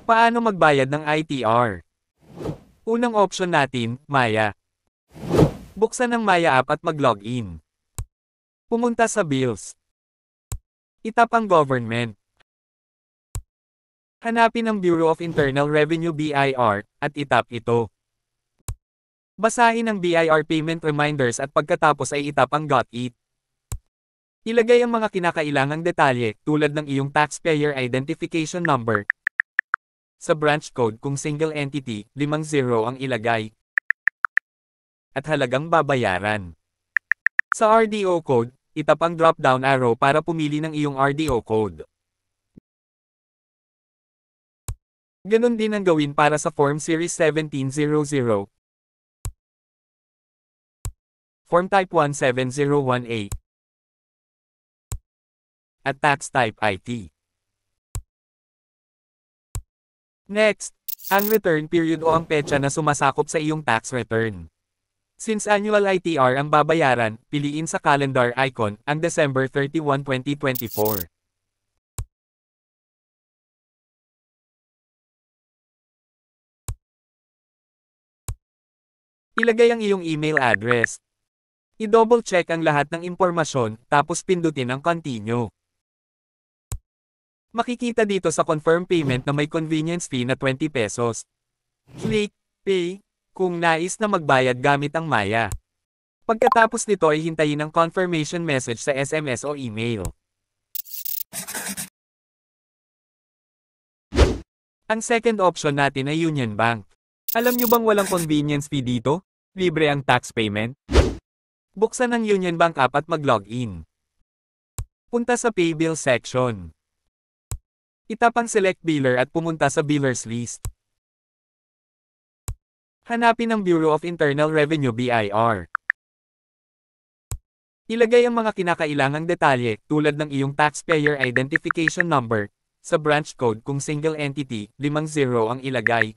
Paano magbayad ng ITR? Unang option natin, Maya. Buksan ang Maya app at mag-login. Pumunta sa Bills. Itap ang Government. Hanapin ang Bureau of Internal Revenue BIR, at itap ito. Basahin ang BIR payment reminders at pagkatapos ay itap ang Got It. Ilagay ang mga kinakailangang detalye, tulad ng iyong taxpayer identification number. Sa branch code kung single entity, 50 ang ilagay. At halagang babayaran. Sa RDO code, itap ang drop-down arrow para pumili ng iyong RDO code. Ganon din ang gawin para sa Form Series 1700, Form Type 1701A, at Tax Type IT. Next, ang return period o ang petsa na sumasakop sa iyong tax return. Since annual ITR ang babayaran, piliin sa calendar icon ang December 31, 2024. Ilagay ang iyong email address. I-double check ang lahat ng impormasyon, tapos pindutin ang Continue. Makikita dito sa confirm payment na may convenience fee na 20 pesos. Click Pay kung nais na magbayad gamit ang Maya. Pagkatapos nito ay hintayin ang confirmation message sa SMS o email. Ang second option natin ay Union Bank. Alam nyo bang walang convenience fee dito? Libre ang tax payment? Buksan ang Union Bank app at mag-login. Punta sa Pay Bill section. Itap ang Select Biller at pumunta sa Billers List. Hanapin ang Bureau of Internal Revenue BIR. Ilagay ang mga kinakailangang detalye, tulad ng iyong taxpayer identification number. Sa branch code kung single entity, 50 ang ilagay.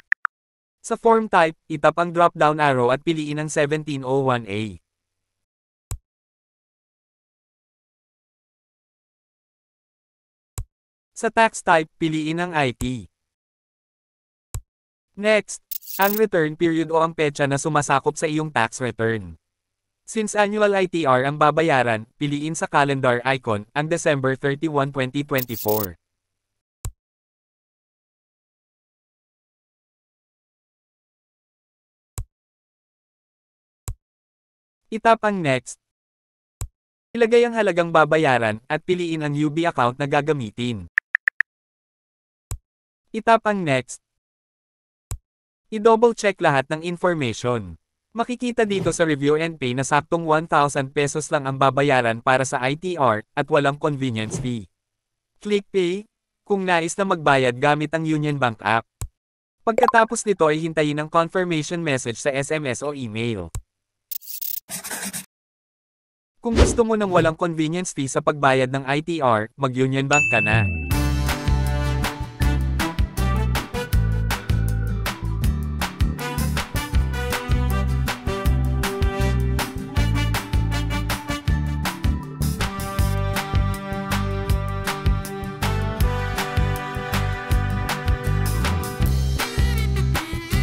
Sa form type, itap ang drop-down arrow at piliin ang 1701A. Sa tax type, piliin ang IT. Next, ang return period o ang petsa na sumasakop sa iyong tax return. Since annual ITR ang babayaran, piliin sa calendar icon ang December 31, 2024. Itap ang Next. Ilagay ang halagang babayaran at piliin ang UB account na gagamitin. Itap ang Next. I-double check lahat ng information. Makikita dito sa Review and Pay na saktong 1,000 pesos lang ang babayaran para sa ITR at walang convenience fee. Click Pay kung nais na magbayad gamit ang Union Bank app. Pagkatapos nito ay hintayin ang confirmation message sa SMS o email. Kung gusto mo ng walang convenience fee sa pagbayad ng ITR, mag-Union Bank ka na.